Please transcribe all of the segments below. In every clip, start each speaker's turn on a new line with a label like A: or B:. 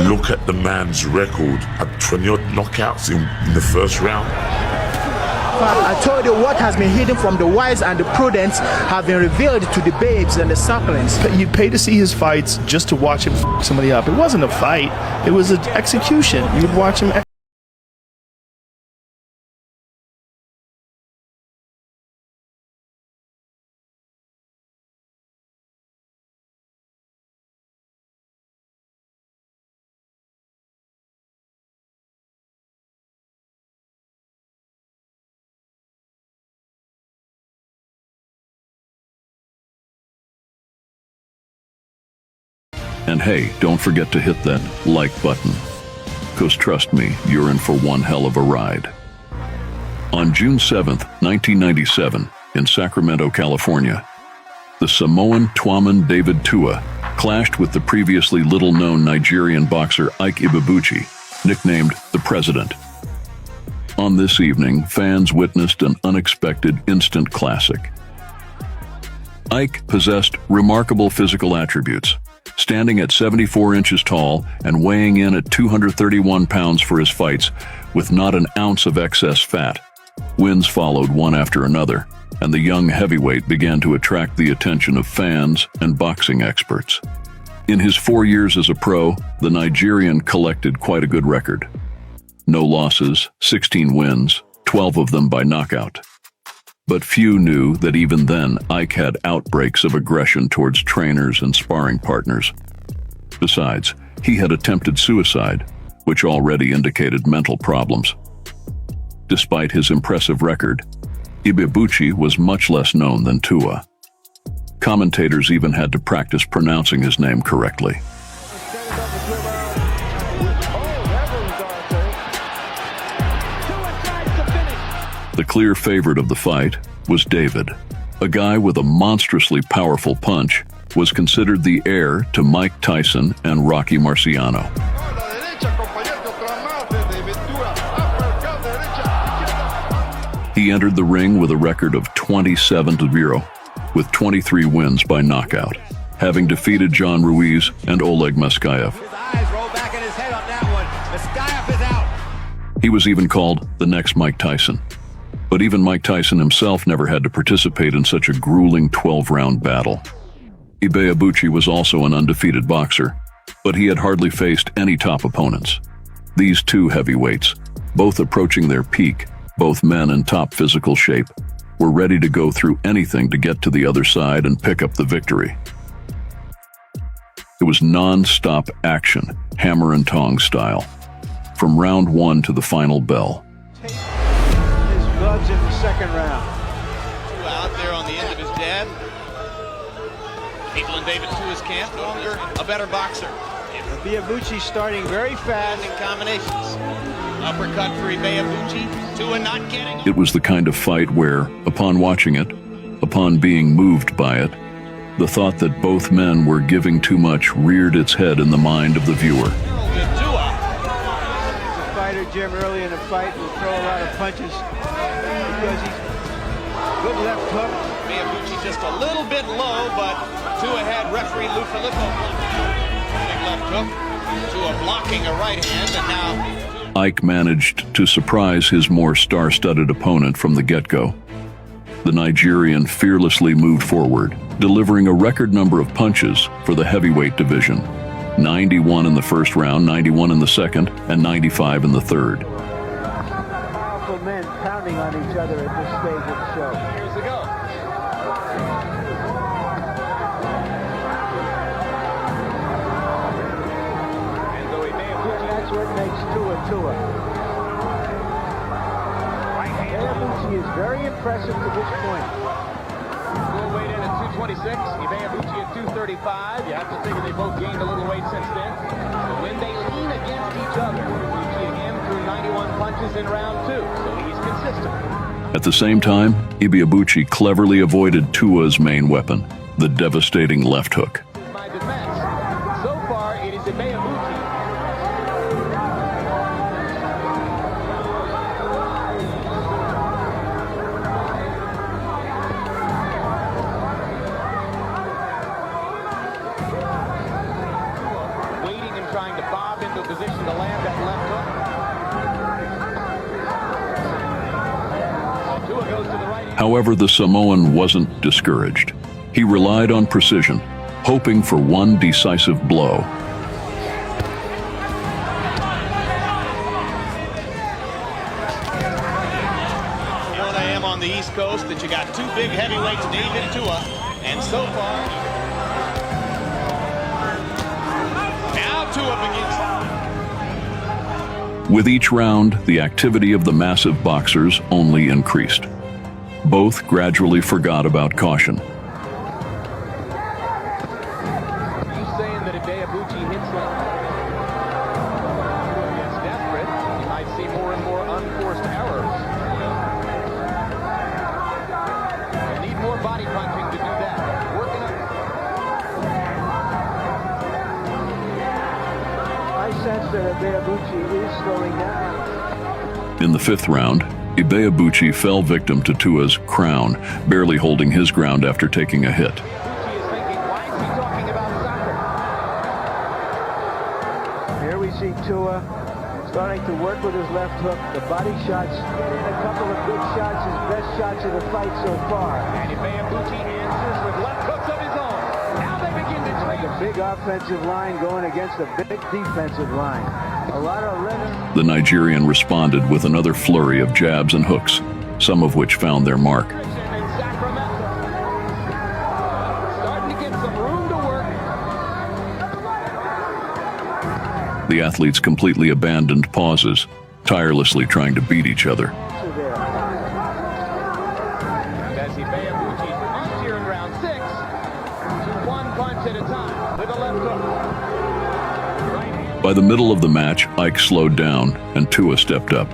A: Look at the man's record at 20-odd knockouts in the first round.
B: I told you what has been hidden from the wise and the prudent have been revealed to the babes and the sucklings.
C: You'd pay to see his fights just to watch him f somebody up. It wasn't a fight. It was an execution. You'd watch him.
D: And hey, don't forget to hit that like button, because trust me, you're in for one hell of a ride. On June 7th, 1997, in Sacramento, California, the Samoan Twaman David Tua clashed with the previously little-known Nigerian boxer Ike Ibebuchi, nicknamed the President. On this evening, fans witnessed an unexpected instant classic. Ike possessed remarkable physical attributes, standing at 74 inches tall and weighing in at 231 pounds for his fights, with not an ounce of excess fat. Wins followed one after another, and the young heavyweight began to attract the attention of fans and boxing experts. In his 4 years as a pro, the Nigerian collected quite a good record. No losses, 16 wins, 12 of them by knockout. But few knew that even then Ike had outbreaks of aggression towards trainers and sparring partners. Besides, he had attempted suicide, which already indicated mental problems. Despite his impressive record, Ibebuchi was much less known than Tua. Commentators even had to practice pronouncing his name correctly. The clear favorite of the fight was David. A guy with a monstrously powerful punch was considered the heir to Mike Tyson and Rocky Marciano. He entered the ring with a record of 27-0, with 23 wins by knockout, having defeated John Ruiz and Oleg Maskayev.
E: His eyes roll back in his head on that one. Maskayev is out.
D: He was even called the next Mike Tyson. But even Mike Tyson himself never had to participate in such a grueling 12-round battle. Ibebuchi was also an undefeated boxer, but he had hardly faced any top opponents. These two heavyweights, both approaching their peak, both men in top physical shape, were ready to go through anything to get to the other side and pick up the victory. It was non-stop action, hammer and tong style, from round one to the final bell.
F: Gloves in the second round.
G: Out there on the end of his jab. People in David Tua's camp, longer, a better boxer.
F: Ibebuchi starting very fast.
G: In combinations. Uppercut for Ibebuchi. Tua not getting.
D: It was the kind of fight where, upon watching it, upon being moved by it, the thought that both men were giving too much reared its head in the mind of the viewer.
F: The fighter, Jim, early in the fight will throw a lot of punches because he's good left hook.
G: Ibebuchi just a little bit low, but Tua had referee Lou Filippo. Big left hook. Tua blocking a right hand, and now
D: Ike managed to surprise his more star-studded opponent from the get-go. The Nigerian fearlessly moved forward, delivering a record number of punches for the heavyweight division. 91 in the first round, 91 in the second, and 95 in the third.
F: Powerful men pounding on each other at this stage of the show.
G: here's the go. And though Ibebuchi,
F: That's what makes Tua. Ibebuchi is very impressive to this point.
G: will weighed in at 226. Ibebuchi at 235. You have to figure they both gained a little weight since then. But when they lean against each other, Ibebuchi again threw 91 punches in round two, so he's consistent.
D: At the same time, Ibebuchi cleverly avoided Tua's main weapon, the devastating left hook.
G: My defense. So far, it is Ibebuchi. Waiting and trying to bob job into position to land that left hook. So Tua goes to the right.
D: However, the Samoan wasn't discouraged. He relied on precision, hoping for one decisive blow.
H: You know what I am on the East Coast, that you got two big heavyweights, David Tua, and so far, now Tua begins.
D: With each round, the activity of the massive boxers only increased. Both gradually forgot about caution.
G: Are you saying that if Ibeabuchi hits like gets desperate, you might see more and more unforced errors? You need more body punching to do that. Working up.
F: I sense that Ibeabuchi is slowing down.
D: In the fifth round, Ibeabuchi fell victim to Tua's crown, barely holding his ground after taking a hit.
G: Ibeabuchi is thinking, why is he talking about soccer?
F: Here we see Tua starting to work with his left hook. The body shots, getting a couple of good shots, his best shots of the fight so far.
G: And Ibeabuchi answers with left hooks of his own. Now they begin to trade.
F: A big offensive line going against a big defensive line. A lot of rhythm.
D: The Nigerian responded with another flurry of jabs and hooks, some of which found their mark.
G: In Sacramento. Starting to get some room to work.
D: The athletes completely abandoned pauses, tirelessly trying to beat each other.
G: And as Ibeabuchi produced here in round 6, to one punch at a time with a left hook.
D: By the middle of the match, Ike slowed down and Tua stepped up.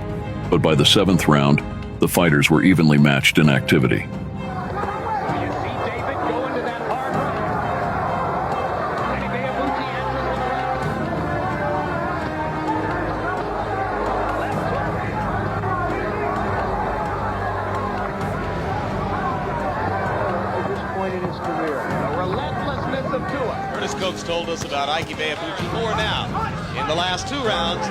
D: But by the 7th round, the fighters were evenly matched in activity.
G: You see David go into that hard right. And Ibeabuchi answers with a left hook.
F: At this point in his career.
G: The relentlessness of Tua.
H: Curtis Coates told us about Ike Ibeabuchi more now. In the last 2 rounds,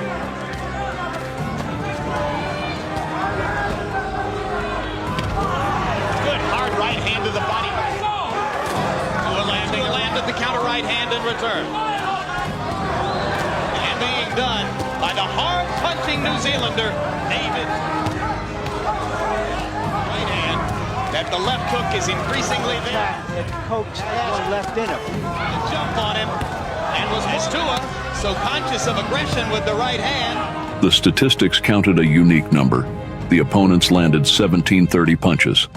H: good hard right hand to the body. Tua landed the counter right hand in return. And being done by the hard punching New Zealander, David. Right hand. That the left hook is increasingly there.
F: That Coates has one left in him.
H: Jump on him, and was Tua so conscious of aggression with the right hand.
D: The statistics counted a unique number. The opponents landed 1730 punches.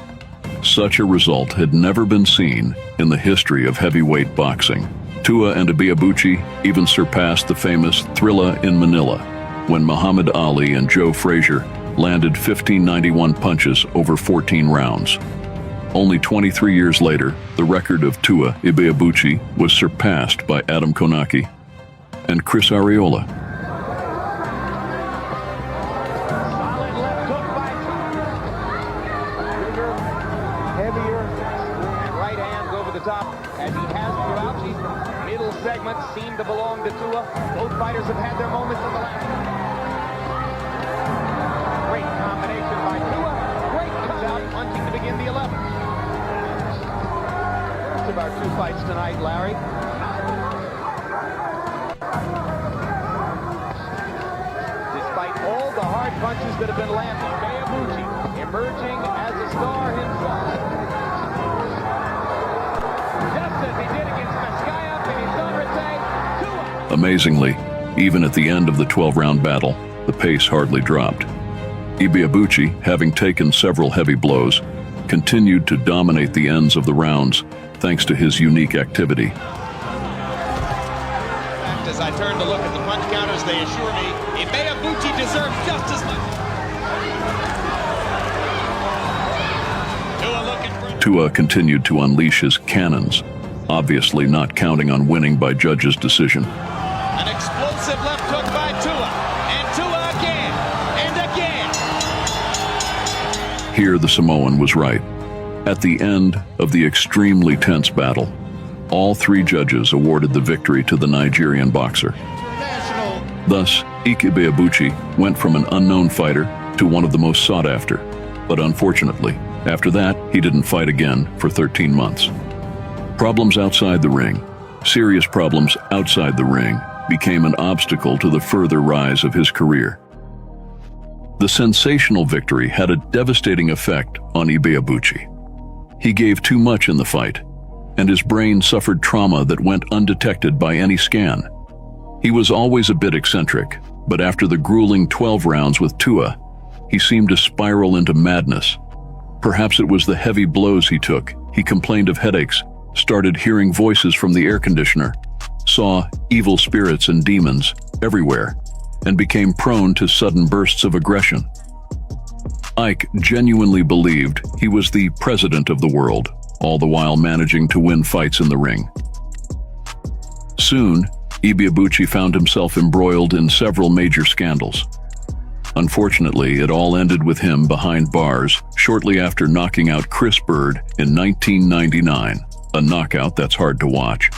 D: Such a result had never been seen in the history of heavyweight boxing. Tua and Ibeabuchi even surpassed the famous Thrilla in Manila, when Muhammad Ali and Joe Frazier landed 1591 punches over 14 rounds. Only 23 years later, the record of Tua Ibeabuchi was surpassed by Adam Konaki and Chris Arreola.
G: Solid left hook by Tua.
F: Bigger, heavier.
G: And right hands over the top, as he has throughout. The middle segment seemed to belong to Tua. Both fighters have had their moments in the last. Great combination by Tua. Great comes out, punching to begin the 11th. First of our 2 fights tonight, Larry. Despite all the hard punches that have been landed, Ibeabuchi emerging as a star himself. Just as he did against Vizcaya, Tua.
D: Amazingly, even at the end of the 12-round battle, the pace hardly dropped. Ibeabuchi, having taken several heavy blows, continued to dominate the ends of the rounds thanks to his unique activity.
H: As I turn to look at the punch counters, they assure me Ibeabuchi deserves just as much.
D: Tua continued to unleash his cannons, obviously not counting on winning by judges' decision.
H: An explosive left hook by Tua, and Tua again, and again.
D: Here the Samoan was right. At the end of the extremely tense battle, all 3 judges awarded the victory to the Nigerian boxer.
H: International
D: Thus, Ike Ibeabuchi went from an unknown fighter to one of the most sought after. But unfortunately, after that, he didn't fight again for 13 months. Problems outside the ring, serious problems outside the ring, became an obstacle to the further rise of his career. The sensational victory had a devastating effect on Ibeabuchi. He gave too much in the fight, and his brain suffered trauma that went undetected by any scan. He was always a bit eccentric, but after the grueling 12 rounds with Tua, he seemed to spiral into madness. Perhaps it was the heavy blows he took. He complained of headaches, started hearing voices from the air conditioner, saw evil spirits and demons everywhere, and became prone to sudden bursts of aggression. Ike genuinely believed he was the president of the world, all the while managing to win fights in the ring. Soon, Ibeabuchi found himself embroiled in several major scandals. Unfortunately, it all ended with him behind bars shortly after knocking out Chris Bird in 1999, a knockout that's hard to watch.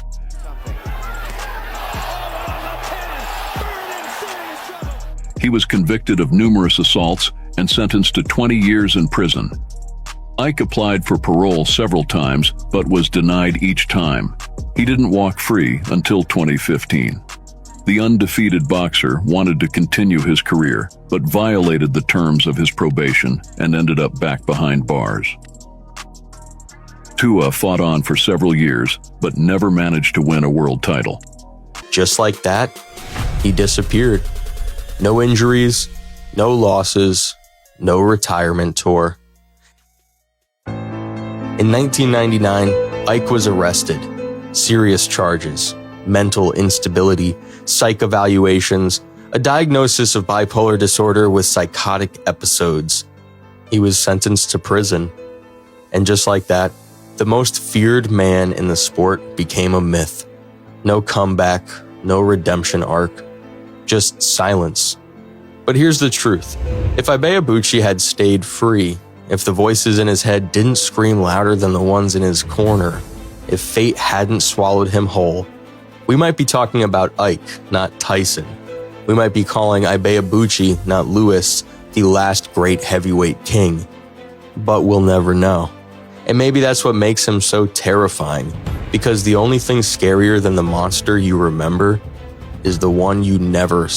D: He was convicted of numerous assaults and sentenced to 20 years in prison. Ike applied for parole several times, but was denied each time. He didn't walk free until 2015. The undefeated boxer wanted to continue his career, but violated the terms of his probation and ended up back behind bars. Tua fought on for several years, but never managed to win a world title.
I: Just like that, he disappeared. No injuries, no losses, no retirement tour. In 1999, Ike was arrested. Serious charges, mental instability, psych evaluations, a diagnosis of bipolar disorder with psychotic episodes. He was sentenced to prison. And just like that, the most feared man in the sport became a myth. No comeback, no redemption arc, just silence. But here's the truth. If Ibeabuchi had stayed free, if the voices in his head didn't scream louder than the ones in his corner, if fate hadn't swallowed him whole, we might be talking about Ike, not Tyson. We might be calling Ibeabuchi, not Lewis, the last great heavyweight king. But we'll never know. And maybe that's what makes him so terrifying, because the only thing scarier than the monster you remember is the one you never